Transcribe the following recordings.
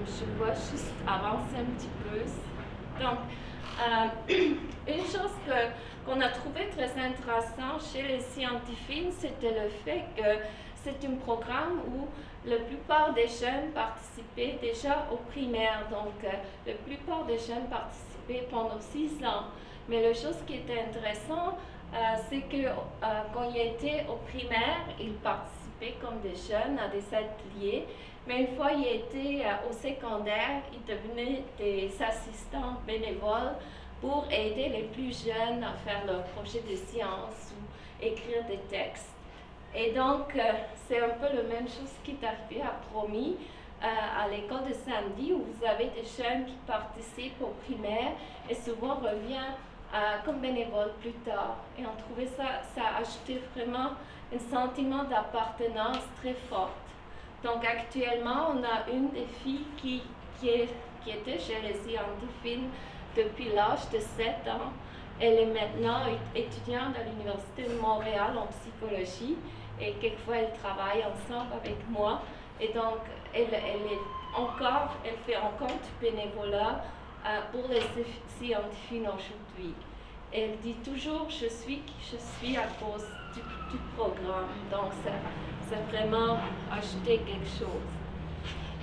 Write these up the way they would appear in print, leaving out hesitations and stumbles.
je vais juste avancer un petit peu. Donc, une chose qu'on a trouvé très intéressant chez les scientifiques, c'était le fait que c'est un programme où la plupart des jeunes participaient déjà au primaire. Donc, la plupart des jeunes participaient pendant 6 ans. Mais la chose qui était intéressante, c'est que quand ils étaient au primaire, ils participaient comme des jeunes à des ateliers. Mais une fois qu'ils étaient au secondaire, ils devenaient des assistants bénévoles pour aider les plus jeunes à faire leurs projets de science ou écrire des textes. Et donc, c'est un peu la même chose qui est arrivé à Promis, à l'école de samedi, où vous avez des jeunes qui participent au primaire et souvent reviennent comme bénévoles plus tard. Et on trouvait ça ajoutait vraiment un sentiment d'appartenance très fort. Donc actuellement, on a une des filles qui était chez les scientifiques depuis l'âge de 7 ans. Elle est maintenant étudiante à l'Université de Montréal en psychologie et quelquefois elle travaille ensemble avec moi. Et donc, elle fait encore du bénévolat pour les scientifiques aujourd'hui. Elle dit toujours je suis qui je suis à cause du programme. Donc, c'est vraiment ajouter quelque chose.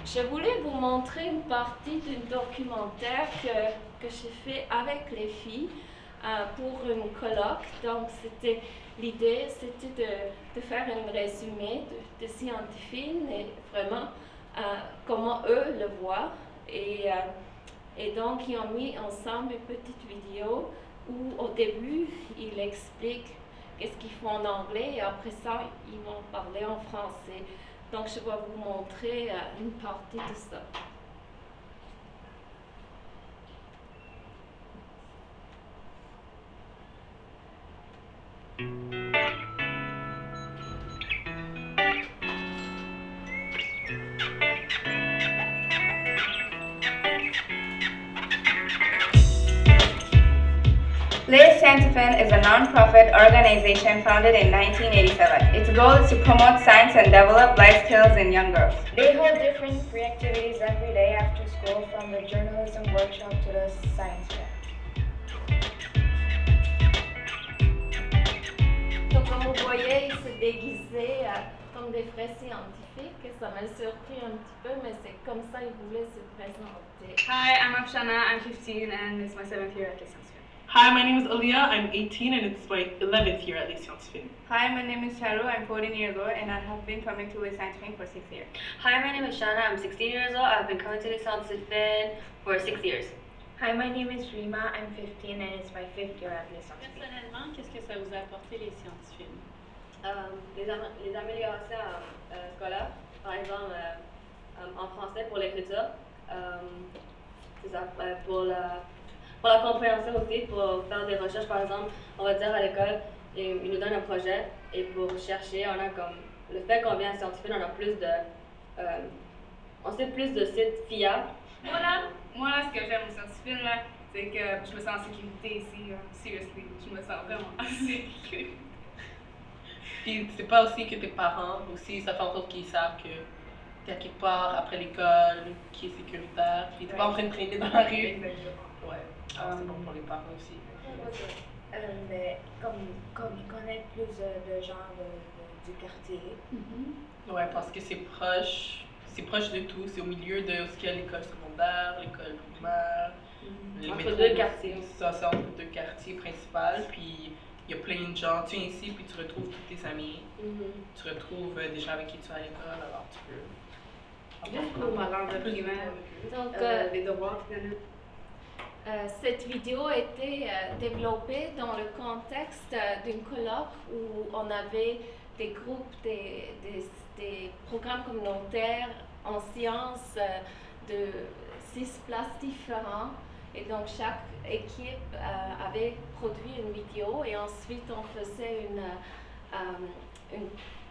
Je voulais vous montrer une partie d'un documentaire que j'ai fait avec les filles pour une colloque. Donc, l'idée, c'était de faire un résumé de scientifiques et vraiment comment eux le voient. Et donc, ils ont mis ensemble une petite vidéo où, au début, ils expliquent qu'est-ce qu'ils font en anglais et après ça, ils vont parler en français. Donc, je vais vous montrer une partie de ça. Les Scientifiques is a non-profit organization founded in 1987. Its goal is to promote science and develop life skills in young girls. They hold different free activities every day after school, from the journalism workshop to the science fair. Donc, comme vous voyez, ils se déguisaient comme des vrais scientifiques. Ça m'a surpris un petit peu, mais c'est comme ça qu'ils voulaient se présenter. Hi, I'm Afshana, I'm 15, and it's my 7th year at Les Scientifiques. Hi, my name is Aliyah, I'm 18 and it's my 11th year at Les Scientifiques. Hi, my name is Charu, I'm 14 years old and I have been coming to Les Scientifiques for 6 years. Hi, my name is Shana, I'm 16 years old, I've been coming to Les Scientifiques for 6 years. Hi, my name is Rima, I'm 15 and it's my 5th year at Les Scientifiques. Personnellement, qu'est-ce que ça vous a apporté les scientifiques? Les améliorations scolaires, par exemple en français pour l'écriture, c'est ça, pour la compréhension aussi, pour faire des recherches, par exemple, on va dire à l'école, ils nous donnent un projet et pour chercher, on a comme le fait qu'on vient à scientifique, on a plus de, on sait plus de sites fiables. Moi là, ce que j'aime aux scientifiques là, c'est que je me sens en sécurité ici. Seriously, je me sens vraiment en sécurité. Puis c'est pas aussi que tes parents aussi, ça fait en sorte qu'ils savent que t'es à quelque part après l'école, qui est sécuritaire, puis t'es pas en train de traîner dans la rue. Exactement. Ouais, c'est bon pour les parents aussi. Mais comme ils connaissent plus de gens du quartier. Ouais, parce que c'est proche de tout, c'est au milieu de ce qu'il y a l'école secondaire, l'école primaire, les Entre métros, deux quartiers. Ça, c'est entre deux quartiers principaux, puis il y a plein de gens. Tu viens ici, puis tu retrouves tous tes amis, tu retrouves des gens avec qui tu vas à l'école, alors tu peux. En parlant de primaire, Donc, les devoirs finalement. cette vidéo a été développée dans le contexte d'une colloque où on avait des groupes, des programmes communautaires en sciences de 6 places différentes. Et donc, chaque équipe avait produit une vidéo et ensuite on faisait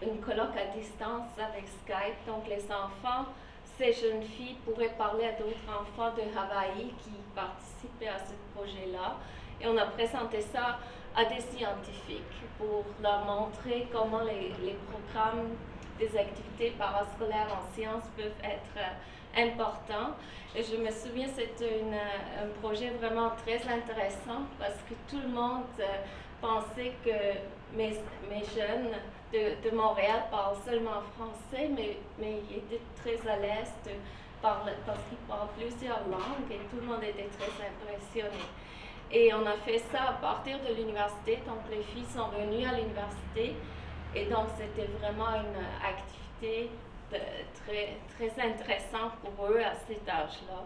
une colloque à distance avec Skype. Donc, les enfants, ces jeunes filles pourraient parler à d'autres enfants de Hawaï qui participaient à ce projet-là. Et on a présenté ça à des scientifiques pour leur montrer comment les programmes des activités parascolaires en sciences peuvent être importants. Et je me souviens, c'était un projet vraiment très intéressant parce que tout le monde pensait que mes jeunes de Montréal parlent seulement français, mais ils étaient très à l'aise parce qu'ils parlent plusieurs langues et tout le monde était très impressionné. Et on a fait ça à partir de l'université, donc les filles sont venues à l'université et donc c'était vraiment une activité très, très intéressante pour eux à cet âge-là.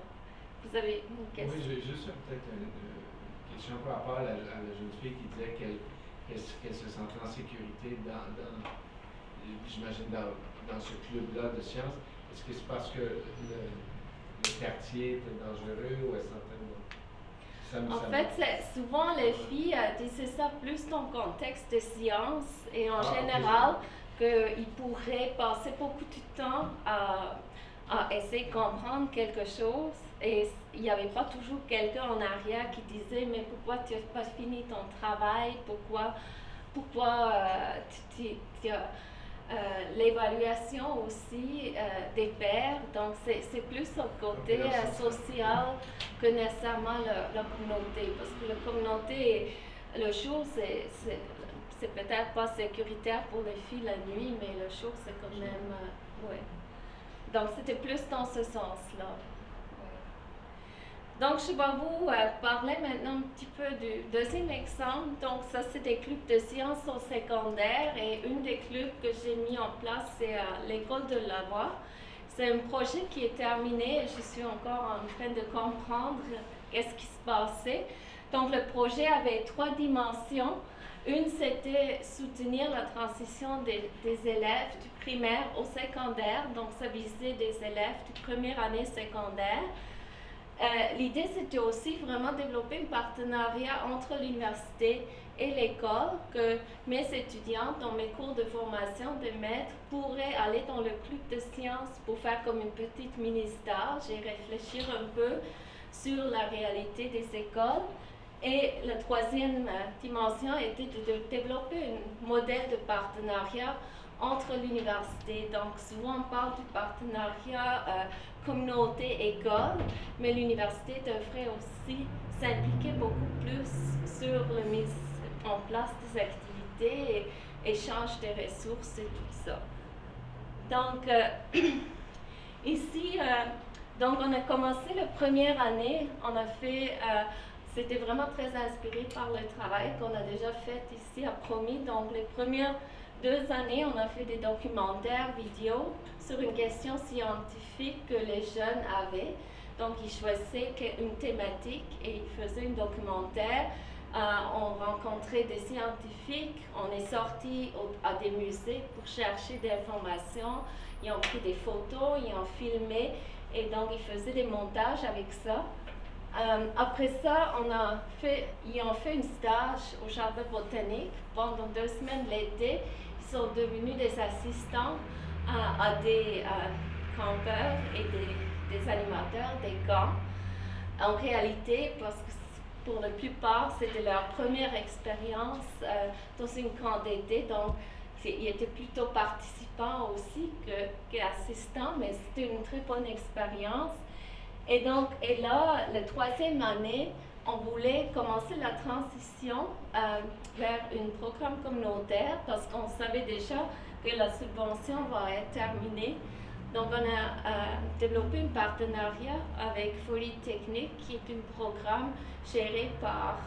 Vous avez une question? Oui, j'ai juste peut-être une question par rapport à la jeune fille qui disait qu'elle se sentait en sécurité j'imagine, dans ce club-là de sciences. Est-ce que c'est parce que le quartier était dangereux ou elle sentait... En fait, souvent les filles disaient ça plus dans le contexte de sciences et en général qu'ils pourraient passer beaucoup de temps à essayer de comprendre quelque chose et il n'y avait pas toujours quelqu'un en arrière qui disait mais pourquoi tu n'as pas fini ton travail, pourquoi tu as l'évaluation aussi des pairs, donc c'est plus au côté social que nécessairement la communauté, parce que la communauté, le jour, c'est peut-être pas sécuritaire pour les filles la nuit, mais le jour, c'est quand même, ouais. Donc c'était plus dans ce sens-là. Donc, je vais vous parler maintenant un petit peu du deuxième exemple. Donc, ça, c'est des clubs de sciences au secondaire et une des clubs que j'ai mis en place, c'est l'école de Lavoie. C'est un projet qui est terminé et je suis encore en train de comprendre qu'est-ce qui se passait. Donc, le projet avait 3 dimensions. Une, c'était soutenir la transition des élèves du primaire au secondaire. Donc, ça visait des élèves de première année secondaire. L'idée, c'était aussi vraiment développer un partenariat entre l'université et l'école, que mes étudiants, dans mes cours de formation de maître, pourraient aller dans le club de sciences pour faire comme une petite mini-stage et réfléchir un peu sur la réalité des écoles. Et la troisième dimension était de développer un modèle de partenariat entre l'université. Donc, souvent, on parle du partenariat communauté-école, mais l'université devrait aussi s'impliquer beaucoup plus sur la mise en place des activités et échange des ressources et tout ça. Donc, ici, donc on a commencé la première année, on a fait, c'était vraiment très inspiré par le travail qu'on a déjà fait ici à Promis. Donc, les premières 2 années, on a fait des documentaires vidéo sur une question scientifique que les jeunes avaient. Donc, ils choisissaient une thématique et ils faisaient un documentaire. On rencontrait des scientifiques, on est sorti à des musées pour chercher des informations. Ils ont pris des photos, ils ont filmé et donc ils faisaient des montages avec ça. Après ça, ils ont fait un stage au jardin botanique pendant 2 semaines l'été. Ils sont devenus des assistants à des campeurs et des animateurs, des camps. En réalité, parce que pour la plupart, c'était leur première expérience dans une camp d'été, donc ils étaient plutôt participants aussi qu'assistants, mais c'était une très bonne expérience. Et là, la 3e année, on voulait commencer la transition vers un programme communautaire parce qu'on savait déjà que la subvention va être terminée. Donc, on a développé un partenariat avec Polytechnique, qui est un programme géré par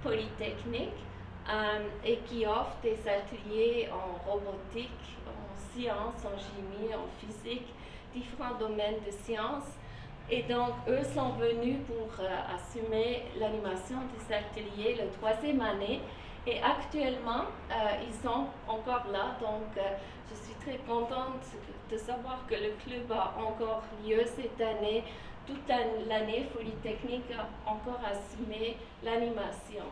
Polytechnique et qui offre des ateliers en robotique, en sciences, en chimie, en physique, différents domaines de sciences. Et donc, eux sont venus pour assumer l'animation des ateliers la 3e année. Et actuellement, ils sont encore là. Donc, je suis très contente de savoir que le club a encore lieu cette année. Toute l'année, Polytechnique a encore assumé l'animation.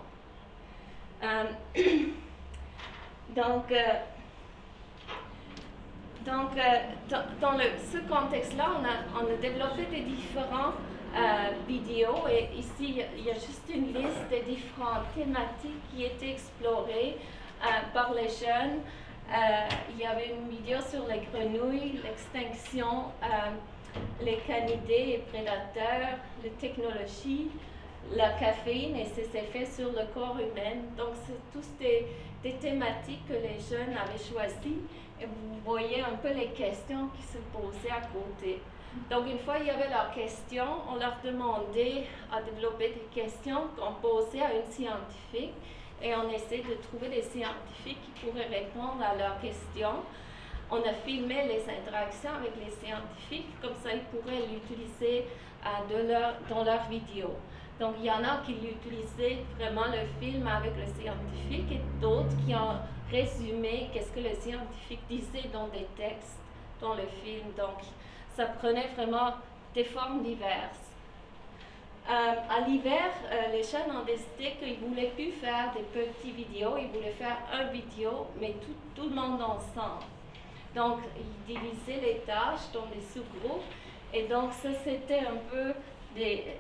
Donc, dans ce contexte-là, on a développé des différentes vidéos et ici, il y a juste une liste des différentes thématiques qui étaient explorées par les jeunes. Il y avait une vidéo sur les grenouilles, l'extinction, les canidés et prédateurs, les technologies, la caféine et ses effets sur le corps humain. Donc, c'est tous des thématiques que les jeunes avaient choisies. Et vous voyez un peu les questions qui se posaient à côté. Donc, une fois il y avait leurs questions, on leur demandait à développer des questions qu'on posait à une scientifique et on essayait de trouver des scientifiques qui pourraient répondre à leurs questions. On a filmé les interactions avec les scientifiques, comme ça ils pourraient l'utiliser dans leurs vidéos. Donc, il y en a qui utilisaient vraiment le film avec le scientifique et d'autres qui ont résumé qu'est-ce que le scientifique disait dans des textes, dans le film. Donc, ça prenait vraiment des formes diverses. À l'hiver, les jeunes ont décidé qu'ils ne voulaient plus faire des petites vidéos, ils voulaient faire une vidéo, mais tout le monde ensemble. Donc, ils divisaient les tâches dans des sous-groupes. Et donc, ça, c'était un peu des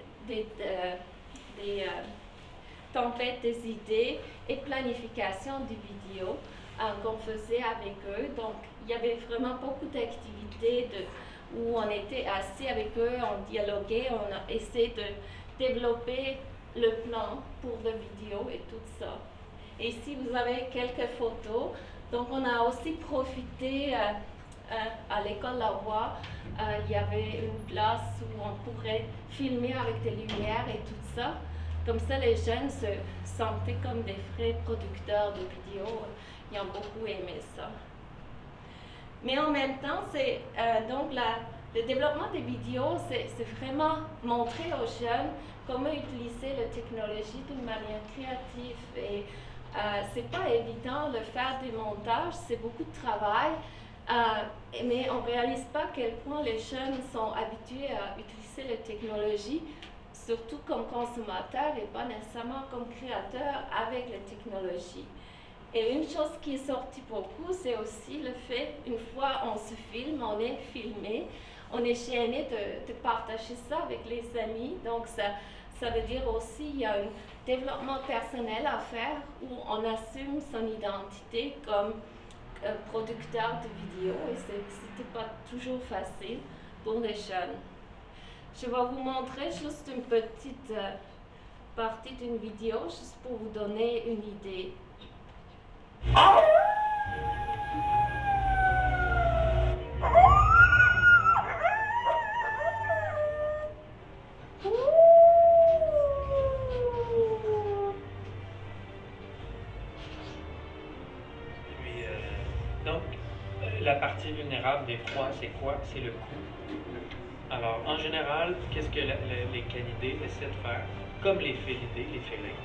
tempêtes des idées et planification des vidéos qu'on faisait avec eux. Donc, il y avait vraiment beaucoup d'activités où on était assis avec eux, on dialoguait, on a essayé de développer le plan pour la vidéo et tout ça. Et ici, vous avez quelques photos. Donc, on a aussi profité à l'école La Voix. Il y avait une place où on pourrait filmer avec des lumières et tout ça. Comme ça, les jeunes se sentaient comme des vrais producteurs de vidéos. Ils ont beaucoup aimé ça. Mais en même temps, donc le développement des vidéos, c'est vraiment montrer aux jeunes comment utiliser la technologie d'une manière créative. Et c'est pas évident de faire des montages, c'est beaucoup de travail. Mais on ne réalise pas à quel point les jeunes sont habitués à utiliser la technologie, surtout comme consommateurs et pas nécessairement comme créateurs avec la technologie. Et une chose qui est sortie beaucoup, c'est aussi le fait, une fois on se filme, on est filmé, on est gêné de partager ça avec les amis. Donc ça veut dire aussi qu'il y a un développement personnel à faire où on assume son identité comme producteur de vidéos et c'était pas toujours facile pour les jeunes. Je vais vous montrer juste une petite partie d'une vidéo juste pour vous donner une idée. La partie vulnérable des proies, c'est quoi? C'est le cou. Alors, en général, qu'est-ce que les canidés essaient de faire, comme les félidés, les félins,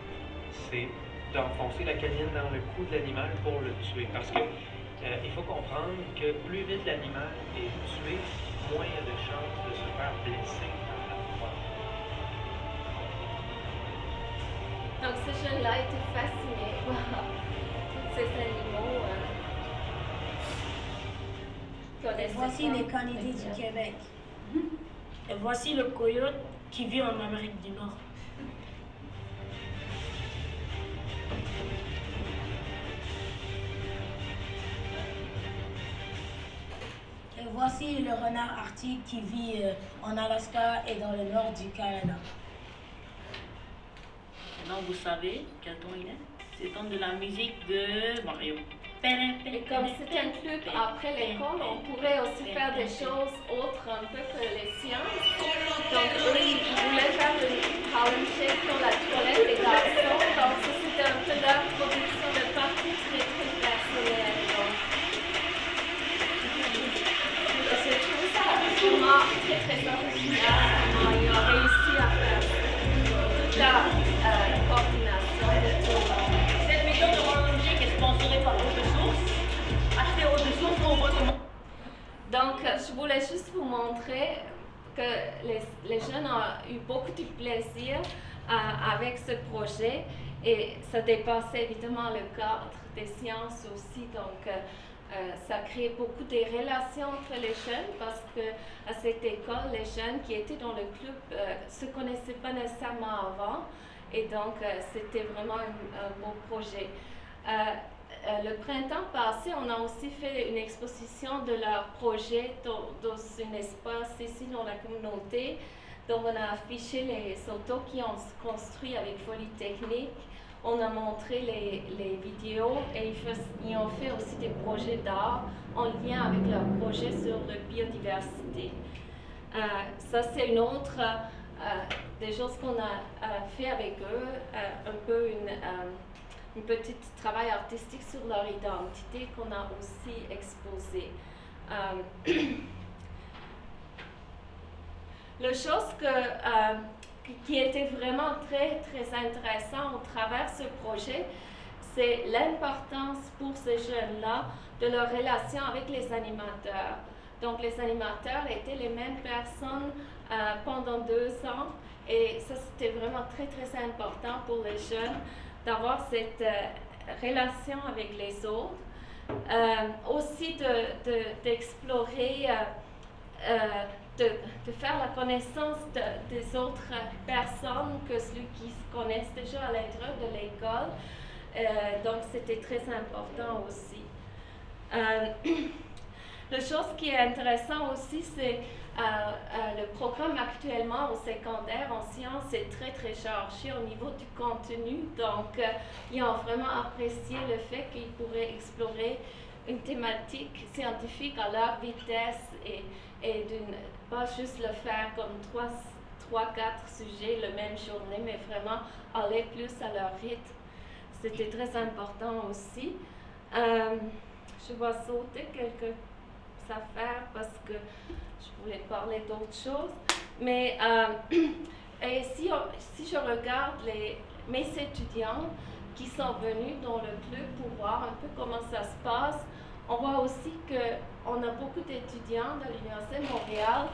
c'est d'enfoncer la canine dans le cou de l'animal pour le tuer. Parce que il faut comprendre que plus vite l'animal est tué, moins il y a de chances de se faire blesser par la proie. Donc, ce jeune-là était fasciné par tous ces animaux. Voici les canidés du Québec. Et voici le coyote qui vit en Amérique du Nord. Et voici le renard arctique qui vit en Alaska et dans le nord du Canada. Maintenant, vous savez quel ton il est? C'est le ton de la musique de Mario. Et comme c'est un club après l'école, on pourrait aussi faire des choses autres un peu que les sciences. Donc eux, ils voulaient faire une Harlem Shake dans la toilette des garçons. Donc ça, c'était un peu leur production de partie très très personnelle. Donc, je trouve ça vraiment très très original. Ils ont réussi à faire toute la coordination de tout. Cette méthode de Harlem Shake est sponsorée par Eau de Source. Achetez Eau de Source pour votre monde. Donc, je voulais juste vous montrer que les jeunes ont eu beaucoup de plaisir avec ce projet et ça dépassait évidemment le cadre des sciences aussi. Donc, ça crée beaucoup de relations entre les jeunes parce qu'à cette école, les jeunes qui étaient dans le club ne se connaissaient pas nécessairement avant et donc c'était vraiment un beau projet. le printemps passé, on a aussi fait une exposition de leur projet dans un espace ici dans la communauté. Donc, on a affiché les autos qui ont construit avec Folie Technique. On a montré les vidéos et ils ont fait aussi des projets d'art en lien avec leur projet sur la biodiversité. Ça, c'est une autre des choses qu'on a fait avec eux, un peu une petite travail artistique sur leur identité qu'on a aussi exposé. La chose qui était vraiment très, très intéressant au travers ce projet, c'est l'importance pour ces jeunes-là de leur relation avec les animateurs. Donc, les animateurs étaient les mêmes personnes pendant 2 ans et ça, c'était vraiment très, très important pour les jeunes d'avoir cette relation avec les autres. Aussi d'explorer, de faire la connaissance des autres personnes que ceux qui se connaissent déjà à l'intérieur de l'école. Donc, c'était très important aussi. La chose qui est intéressante aussi, c'est le programme actuellement au secondaire en sciences est très, très chargé au niveau du contenu. Donc, ils ont vraiment apprécié le fait qu'ils pourraient explorer une thématique scientifique à leur vitesse et pas juste le faire comme 3-4 sujets la même journée, mais vraiment aller plus à leur rythme. C'était très important aussi. Je vais sauter quelques affaires parce que je voulais parler d'autres choses. Mais et si je regarde mes étudiants qui sont venus dans le club pour voir un peu comment ça se passe, on voit aussi qu'on a beaucoup d'étudiants de l'Université de Montréal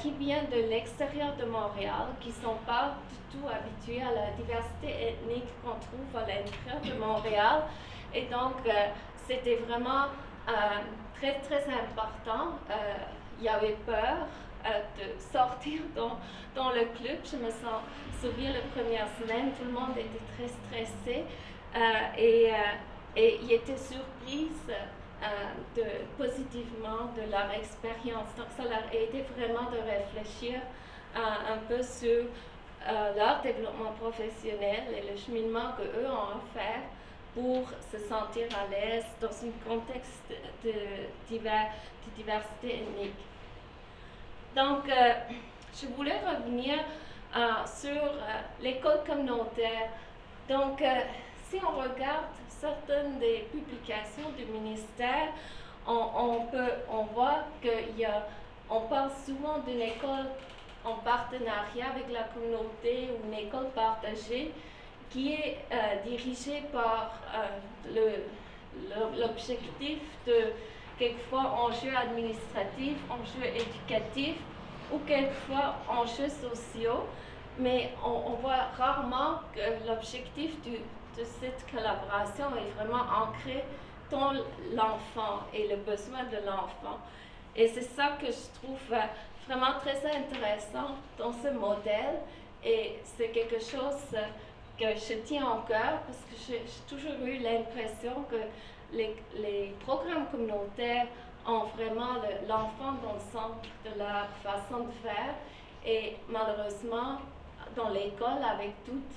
qui viennent de l'extérieur de Montréal, qui ne sont pas du tout habitués à la diversité ethnique qu'on trouve à l'intérieur de Montréal. Et donc, c'était vraiment très, très important. Il y avait peur de sortir dans le club. Je me souviens, la première semaine, tout le monde était très stressé et ils étaient surpris positivement de leur expérience. Donc, ça leur a aidé vraiment de réfléchir un peu sur leur développement professionnel et le cheminement qu'eux ont à faire pour se sentir à l'aise dans un contexte de diversité ethnique. Donc, je voulais revenir sur l'école communautaire. Donc, si on regarde certaines des publications du ministère, on voit qu'on parle souvent d'une école en partenariat avec la communauté ou une école partagée qui est dirigée par l'objectif de quelquefois enjeux administratifs, enjeux éducatifs ou quelquefois enjeux sociaux, mais on voit rarement que l'objectif de cette collaboration est vraiment ancré dans l'enfant et le besoin de l'enfant. Et c'est ça que je trouve vraiment très intéressant dans ce modèle et c'est quelque chose que je tiens en cœur parce que j'ai toujours eu l'impression que les programmes communautaires ont vraiment l'enfant dans le centre de leur façon de faire et malheureusement dans l'école avec toute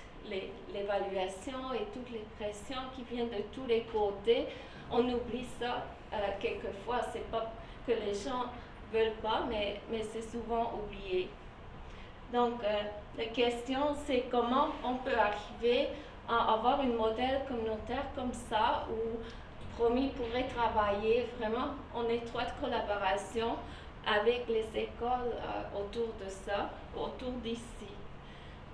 l'évaluation et toutes les pressions qui viennent de tous les côtés, on oublie ça quelquefois. C'est pas que les gens veulent pas, mais c'est souvent oublié. Donc, la question, c'est comment on peut arriver à avoir un modèle communautaire comme ça où Promis pourrait travailler vraiment en étroite collaboration avec les écoles autour de ça, autour d'ici.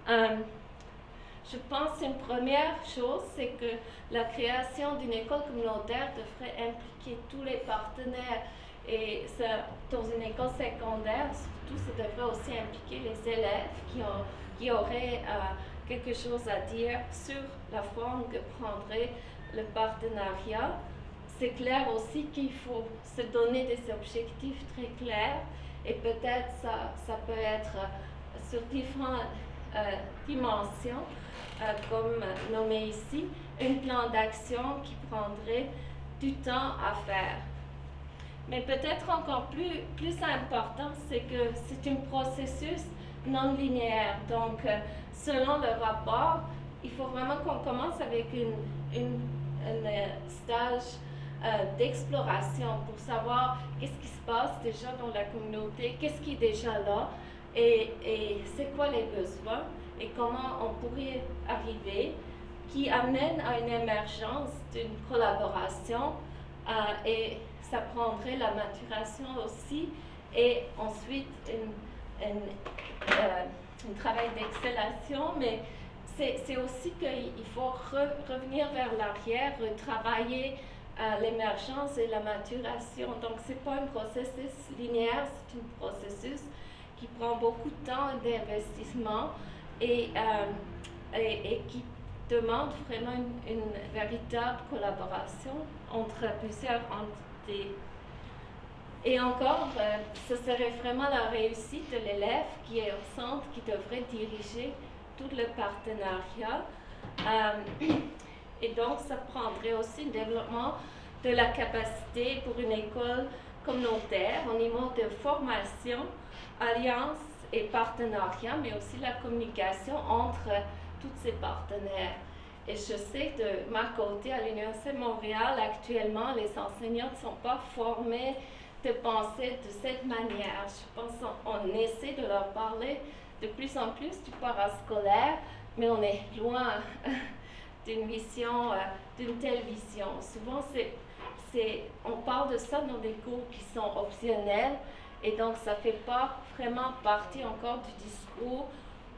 Je pense qu'une première chose, c'est que la création d'une école communautaire devrait impliquer tous les partenaires. Et ça, dans une école secondaire, surtout, ça devrait aussi impliquer les élèves qui auraient quelque chose à dire sur la forme que prendrait le partenariat. C'est clair aussi qu'il faut se donner des objectifs très clairs et peut-être ça peut être sur différents dimensions, comme nommé ici, un plan d'action qui prendrait du temps à faire. Mais peut-être encore plus important, c'est que c'est un processus non linéaire. Donc, selon le rapport, il faut vraiment qu'on commence avec un stage d'exploration pour savoir qu'est-ce qui se passe déjà dans la communauté, qu'est-ce qui est déjà là et c'est quoi les besoins et comment on pourrait arriver, qui amène à une émergence d'une collaboration et ça prendrait la maturation aussi et ensuite un travail d'excellation, mais c'est aussi qu'il faut revenir vers l'arrière, retravailler l'émergence et la maturation. Donc, ce n'est pas un processus linéaire, c'est un processus qui prend beaucoup de temps d'investissement et qui demande vraiment une véritable collaboration entre plusieurs entités. Et encore, ce serait vraiment la réussite de l'élève qui est au centre, qui devrait diriger tout le partenariat. Et donc, ça prendrait aussi le développement de la capacité pour une école communautaire au niveau de formation, alliance et partenariat, mais aussi la communication entre tous ces partenaires. Et je sais que de ma côté, à l'Université de Montréal, actuellement, les enseignants ne sont pas formés de penser de cette manière. Je pense qu'on essaie de leur parler de plus en plus du parascolaire, mais on est loin d'une vision, d'une telle vision. Souvent, on parle de ça dans des cours qui sont optionnels, et donc ça ne fait pas vraiment partie encore du discours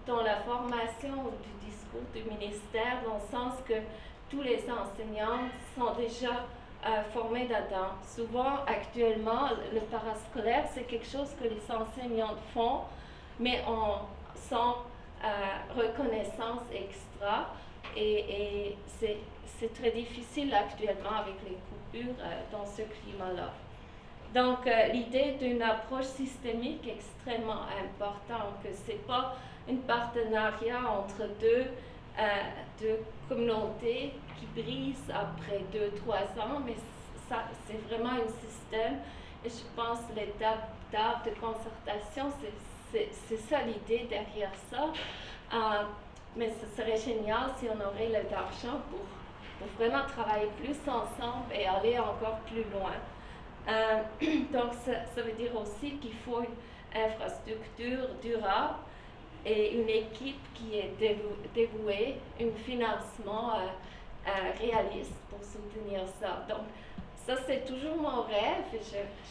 dans la formation ou du discours du ministère, dans le sens que tous les enseignants sont déjà formés là-dedans. Souvent, actuellement, le parascolaire, c'est quelque chose que les enseignants font, mais sans reconnaissance extra. Et c'est très difficile actuellement avec les coupures dans ce climat-là. Donc, l'idée d'une approche systémique est extrêmement importante, que ce n'est pas un partenariat entre deux communautés qui brisent après 2-3 ans, mais c'est vraiment un système. Et je pense que l'étape de concertation, c'est ça l'idée derrière ça. Mais ce serait génial si on aurait l'argent pour vraiment travailler plus ensemble et aller encore plus loin. Donc, ça veut dire aussi qu'il faut une infrastructure durable et une équipe qui est dévouée, un financement réaliste pour soutenir ça. Donc, ça, c'est toujours mon rêve. Et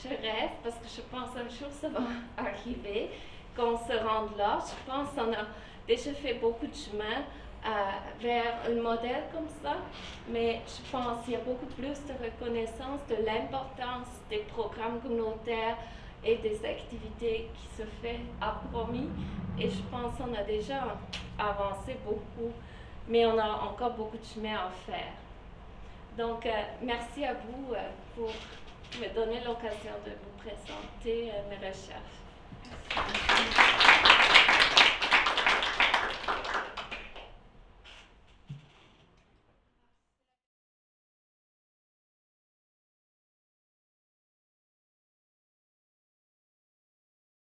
je rêve parce que je pense un jour ça va arriver, qu'on se rende là. Je pense qu'on a déjà fait beaucoup de chemin vers un modèle comme ça, mais je pense qu'il y a beaucoup plus de reconnaissance de l'importance des programmes communautaires et des activités qui se fait à promis. Et je pense qu'on a déjà avancé beaucoup, mais on a encore beaucoup de chemin à faire. Donc, merci à vous pour me donner l'occasion de vous présenter mes recherches. Merci.